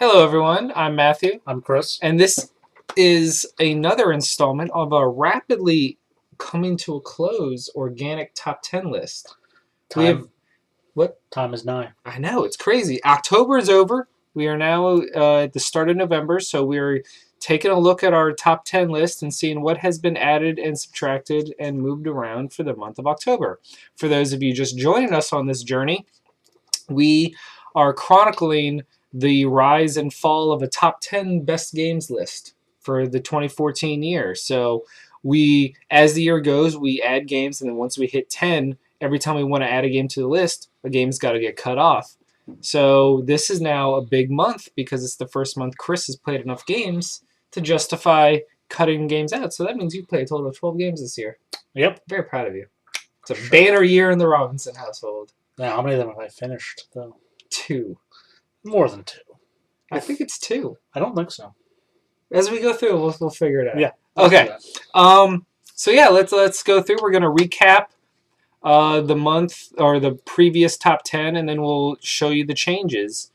Hello, everyone. I'm Matthew, I'm Chris. and this is another installment of our rapidly coming to a close organic top 10 list. We have what? Time is nigh. I know, it's crazy. October is over. We are now at the start of November, so we're taking a look at our top 10 list and seeing what has been added and subtracted and moved around for the month of October. For those of you just joining us on this journey, we are chronicling the rise and fall of a top 10 best games list for the 2014 year. So we, as the year goes, we add games, and then once we hit 10, every time we want to add a game to the list, a game's got to get cut off. So this is now a big month because it's the first month Chris has played enough games to justify cutting games out. So that means you played a total of 12 games this year. Yep. Very proud of you. It's a banner year in the Robinson household. Now, how many of them have I finished, though? 2. More than 2. I think it's 2. I don't think so. As we go through, we'll figure it out. Yeah. Okay. So yeah, let's go through. We're gonna recap the month or the previous top 10, and then we'll show you the changes.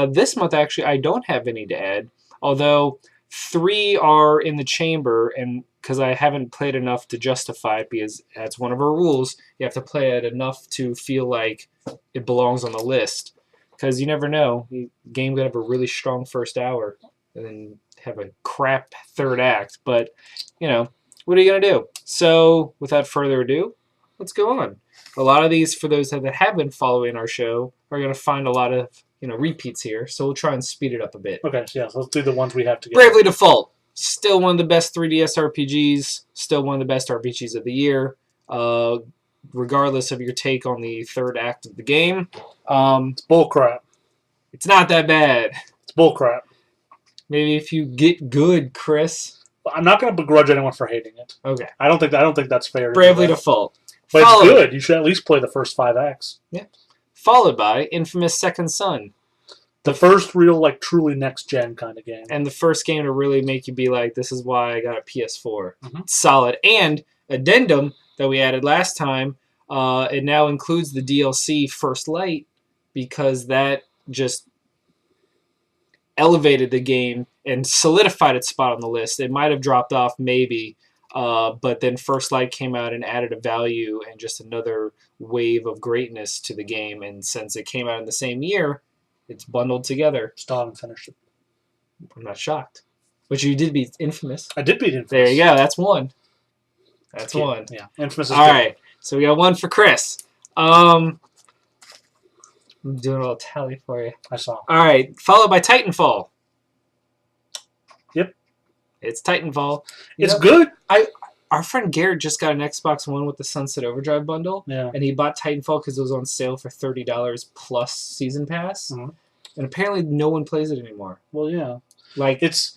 This month, actually, I don't have any to add, although 3 are in the chamber, and because I haven't played enough to justify it, because that's one of our rules. You have to play it enough to feel like it belongs on the list. Because you never know. The game could have a really strong first hour and then have a crap third act. But, you know, what are you going to do? So, without further ado, let's go on. A lot of these, for those that have been following our show, are going to find a lot of, repeats here. So we'll try and speed it up a bit. Okay, so yeah, let's do the ones we have to get. Bravely Default. Still one of the best 3DS RPGs. Still one of the best RPGs of the year. Regardless of your take on the third act of the game. It's bullcrap. It's not that bad. It's bullcrap. Maybe if you get good, Chris. I'm not going to begrudge anyone for hating it. Okay. I don't think that's fair. Bravely Default. But it's good. You should at least play the first 5 acts. Yeah. Followed by Infamous Second Son. The first real, truly next-gen kind of game. And the first game to really make you be like, this is why I got a PS4. Mm-hmm. Solid. And addendum that we added last time, it now includes the DLC First Light, because that just elevated the game and solidified its spot on the list. It might have dropped off maybe, but then First Light came out and added a value and just another wave of greatness to the game. And since it came out in the same year, it's bundled together. Still haven't finished it. I'm not shocked. But you did beat Infamous. I did beat Infamous. There you go. That's one. That's one. Yeah. Infamous is all good. Right. So we got one for Chris. I'm doing a little tally for you. I saw. All right. Followed by Titanfall. Yep. It's Titanfall. It's good. Our friend Garrett just got an Xbox One with the Sunset Overdrive bundle. Yeah. And he bought Titanfall because it was on sale for $30 plus Season Pass. Mm-hmm. And apparently no one plays it anymore. Well, yeah. It's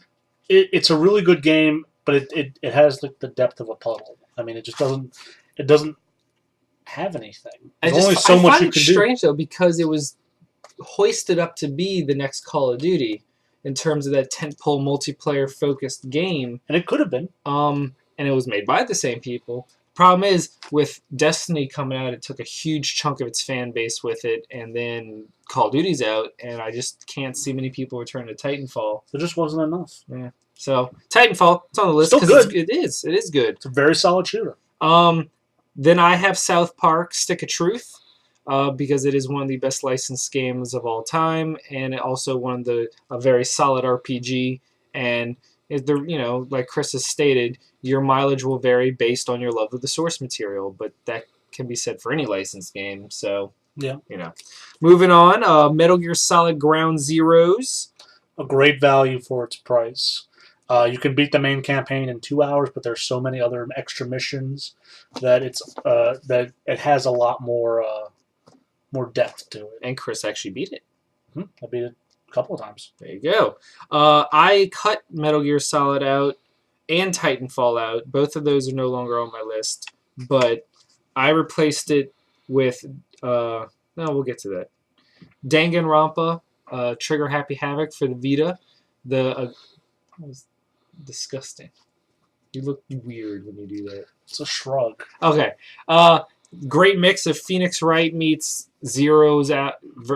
a really good game, but it has the depth of a puddle. I mean, it doesn't have anything. There's only so much you can do. I find it strange, though, because it was hoisted up to be the next Call of Duty in terms of that tentpole multiplayer-focused game. And it could have been. And it was made by the same people. Problem is, with Destiny coming out, it took a huge chunk of its fan base with it, and then Call of Duty's out, and I just can't see many people return to Titanfall. There just wasn't enough. Yeah. So, Titanfall, it's on the list. Still good. It is good. It's a very solid shooter. Then I have South Park Stick of Truth, because it is one of the best licensed games of all time, and it also a very solid RPG, and like Chris has stated, your mileage will vary based on your love of the source material, but that can be said for any licensed game. So, yeah. Moving on, Metal Gear Solid Ground Zeroes. A great value for its price. You can beat the main campaign in 2 hours, but there's so many other extra missions that it has a lot more depth to it. And Chris actually beat it. I beat it a couple of times. There you go. I cut Metal Gear Solid out and Titanfall out. Both of those are no longer on my list, but I replaced it with no, we'll get to that. Danganronpa, Trigger Happy Havoc for the Vita. That was disgusting. You look weird when you do that. It's a shrug. Okay. great mix of Phoenix Wright meets Zero's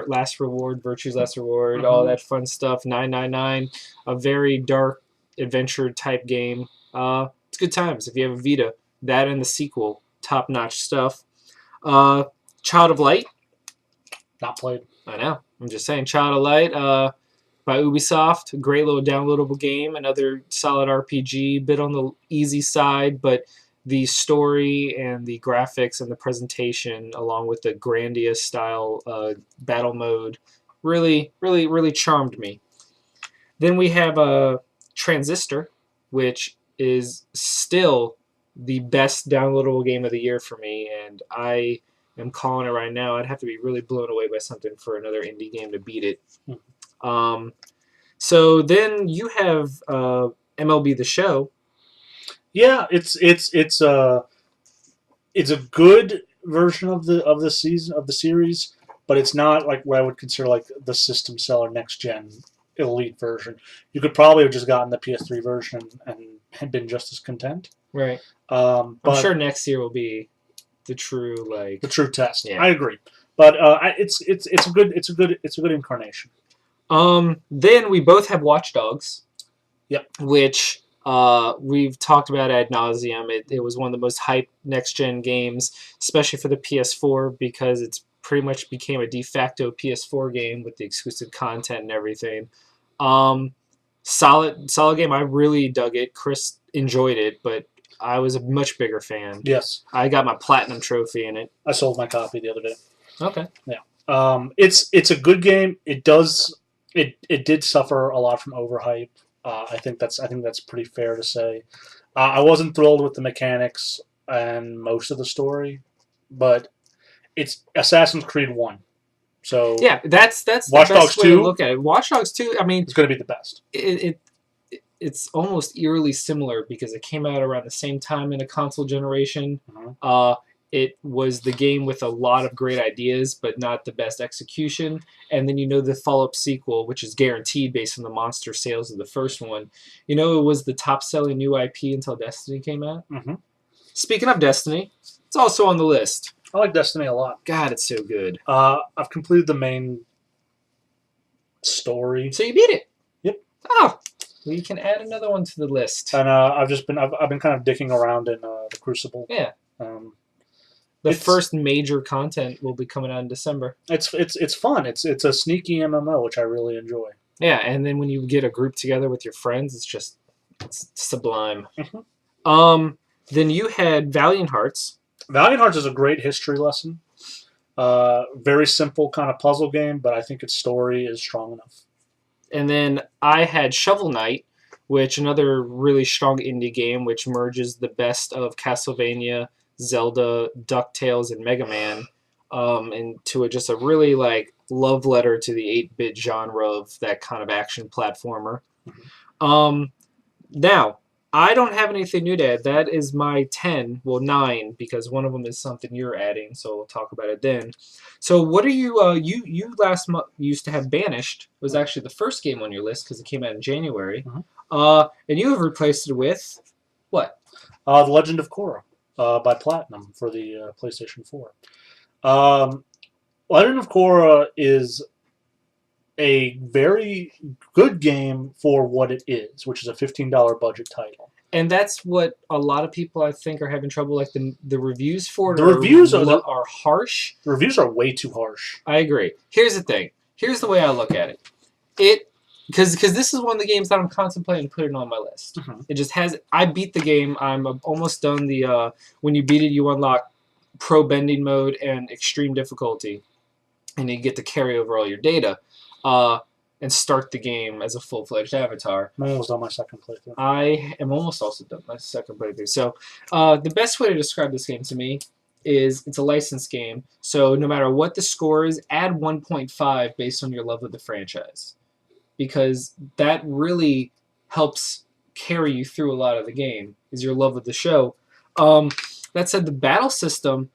Last Reward, Virtue's Last Reward, all that fun stuff. 999, a very dark adventure type game. It's good times if you have a Vita. That and the sequel, top notch stuff. Uh, Child of Light. Not played. I know. I'm just saying. Child of Light by Ubisoft. Great little downloadable game. Another solid RPG. Bit on the easy side, but the story and the graphics and the presentation, along with the grandiose style battle mode, really, really, really charmed me. Then we have Transistor, which is still the best downloadable game of the year for me, and I am calling it right now. I'd have to be really blown away by something for another indie game to beat it. So then you have MLB The Show. Yeah, it's a good version of the series, but it's not like what I would consider like the system seller next gen elite version. You could probably have just gotten the PS3 version and been just as content. Right. But I'm sure next year will be the true test. Yeah. I agree, but it's a good incarnation. Then we both have Watch Dogs. Yep. Which we've talked about ad nauseum. It was one of the most hyped next gen games, especially for the PS4, because it's pretty much became a de facto PS4 game with the exclusive content and everything. Solid game. I really dug it. Chris enjoyed it, but I was a much bigger fan. Yes. I got my platinum trophy in it. I sold my copy the other day. Okay. Yeah. It's a good game. It did suffer a lot from overhype. I think that's pretty fair to say. I wasn't thrilled with the mechanics and most of the story, but it's Assassin's Creed 1. So yeah, that's Watch the Dogs best way 2, to look at it. Watch Dogs 2, I mean, it's going to be the best. It's almost eerily similar because it came out around the same time in a console generation. It was the game with a lot of great ideas, but not the best execution. And then the follow-up sequel, which is guaranteed based on the monster sales of the first one. It was the top-selling new IP until Destiny came out. Speaking of Destiny, it's also on the list. I like Destiny a lot. God, it's so good. I've completed the main story. So you beat it? Yep. Oh, well, you can add another one to the list. And I've been kind of dicking around in the Crucible. Yeah. The first major content will be coming out in December. It's fun. It's a sneaky MMO, which I really enjoy. Yeah, and then when you get a group together with your friends, it's sublime. Then you had Valiant Hearts. Valiant Hearts is a great history lesson. Very simple kind of puzzle game, but I think its story is strong enough. And then I had Shovel Knight, which another really strong indie game, which merges the best of Castlevania, Zelda, DuckTales, and Mega Man into just a really love letter to the 8-bit genre of that kind of action platformer. Now, I don't have anything new to add. That is my 10, well 9, because one of them is something you're adding, so we'll talk about it then. So what are you, you last month used to have Banished. It was actually the first game on your list because it came out in January. And you have replaced it with what? The Legend of Korra. By Platinum for the PlayStation 4. Legend of Korra is a very good game for what it is, which is a $15 budget title. And that's what a lot of people, I think, are having trouble. Like the reviews for it are harsh. The reviews are way too harsh. I agree. Here's the thing. Here's the way I look at it. Because this is one of the games that I'm contemplating putting on my list. It just has. I beat the game. I'm almost done. When you beat it, you unlock pro bending mode and extreme difficulty, and you get to carry over all your data, and start the game as a full-fledged avatar. I'm almost done my second playthrough. I am almost also done my second playthrough. So the best way to describe this game to me is it's a licensed game. So no matter what the score is, add 1.5 based on your love of the franchise. Because that really helps carry you through a lot of the game, is your love of the show. That said, the battle system,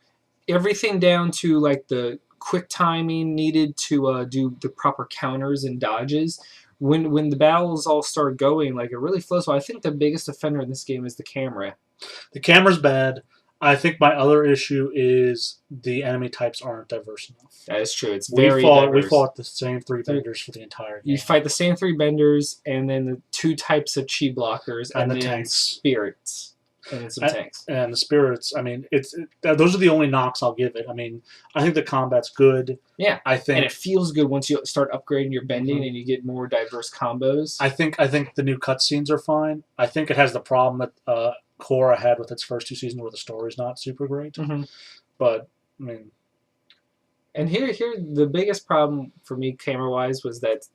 everything down to the quick timing needed to do the proper counters and dodges, when the battles all start going, it really flows. So I think the biggest offender in this game is the camera. The camera's bad. I think my other issue is the enemy types aren't diverse enough. That is true. It's We very fought we diverse. fought the same three vendors for the entire game. You fight the same 3 benders, and then the 2 types of chi blockers, And the then tanks. spirits, and then some tanks. And the spirits. I mean, those are the only knocks I'll give it. I mean, I think the combat's good. Yeah, I think, and it feels good once you start upgrading your bending and you get more diverse combos. I think the new cutscenes are fine. I think it has the problem that Korra had with its first 2 seasons, where the story's not super great. Mm-hmm. But I mean, and here, the biggest problem for me, camera wise, was that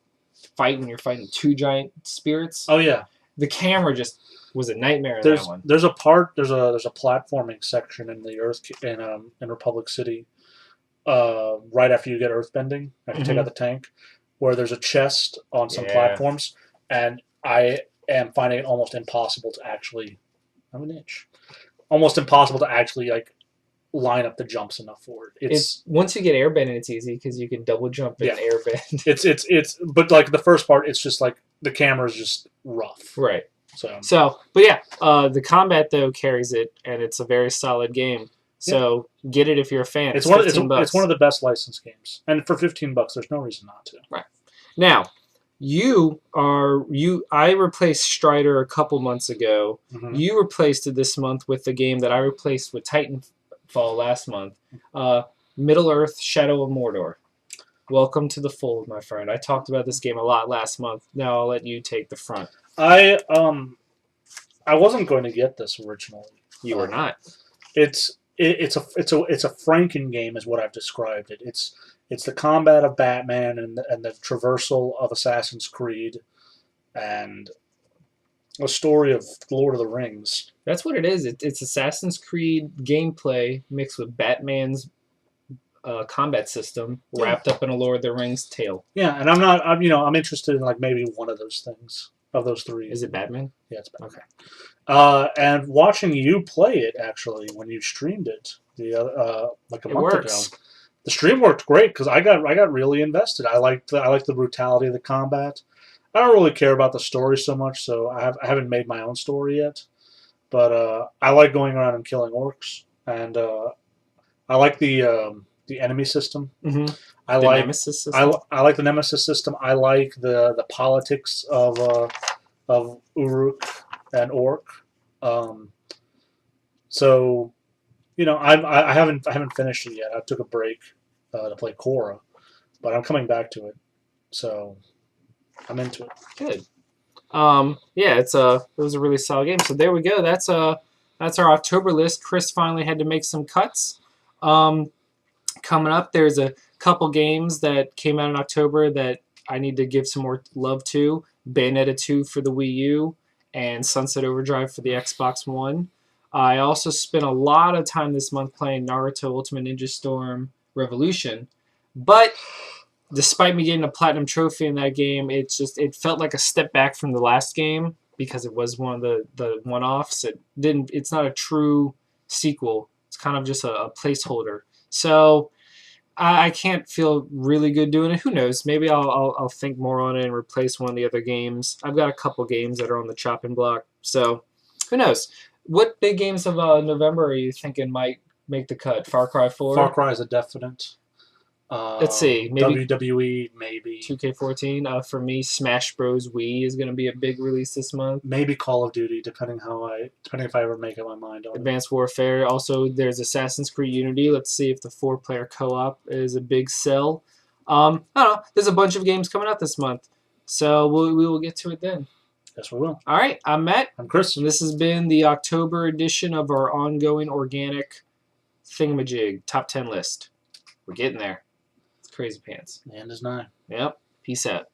fight when you're fighting 2 giant spirits. oh yeah, The camera just was a nightmare in there's that one. there's a platforming section in the Earth in Republic City, right after you get Earthbending, after you take out the tank, where there's a chest on some platforms, and I am finding it almost impossible to actually. I'm an itch. Almost impossible to actually like line up the jumps enough for it. It's once you get airbending, it's easy because you can double jump and airbend. It's but like the first part, it's just like the camera's just rough. Right. So but yeah, the combat though carries it, and it's a very solid game. So get it if you're a fan. It's one of the best licensed games, and for $15, there's no reason not to. Right. Now, I replaced Strider a couple months ago. Mm-hmm. You replaced it this month with the game that I replaced with Titanfall last month. Middle Earth: Shadow of Mordor. Welcome to the fold, my friend. I talked about this game a lot last month. Now I'll let you take the front. I wasn't going to get this originally. You were not. It's a Franken game, is what I've described it. It's the combat of Batman and the traversal of Assassin's Creed, and a story of Lord of the Rings. That's what it is. It's Assassin's Creed gameplay mixed with Batman's combat system wrapped up in a Lord of the Rings tale. Yeah, and I'm interested in like maybe one of those things, of those 3. Is it Batman? Yeah, it's Batman. Okay. And watching you play it actually when you streamed it like a month ago. The stream worked great because I got really invested. I liked the brutality of the combat. I don't really care about the story so much, so I haven't made my own story yet. But I like going around and killing orcs, and I like the enemy system. Mm-hmm. I like Nemesis system. I like the Nemesis system. I like the politics of Uruk and Orc. So. I haven't finished it yet. I took a break to play Korra, but I'm coming back to it, so I'm into it. Good. Yeah, it was a really solid game. So there we go. That's our October list. Chris finally had to make some cuts. Coming up, there's a couple games that came out in October that I need to give some more love to. Bayonetta 2 for the Wii U and Sunset Overdrive for the Xbox One. I also spent a lot of time this month playing Naruto Ultimate Ninja Storm Revolution, but despite me getting a platinum trophy in that game, it felt like a step back from the last game because it was one of the one-offs. It's not a true sequel. It's kind of just a placeholder. So I can't feel really good doing it. Who knows? Maybe I'll think more on it and replace one of the other games. I've got a couple games that are on the chopping block, so who knows? What big games of November are you thinking might make the cut? Far Cry 4? Far Cry is a definite. Let's see. Maybe WWE, maybe. 2K14. For me, Smash Bros. Wii is going to be a big release this month. Maybe Call of Duty, depending if I ever make up my mind on Advanced Warfare. Also, there's Assassin's Creed Unity. Let's see if the 4-player co-op is a big sell. I don't know. There's a bunch of games coming out this month. So we will get to it then. Yes, we will. All right, I'm Matt. I'm Chris. And this has been the October edition of our ongoing organic thingamajig top 10 list. We're getting there. It's crazy pants. The end is nigh. Yep. Peace out.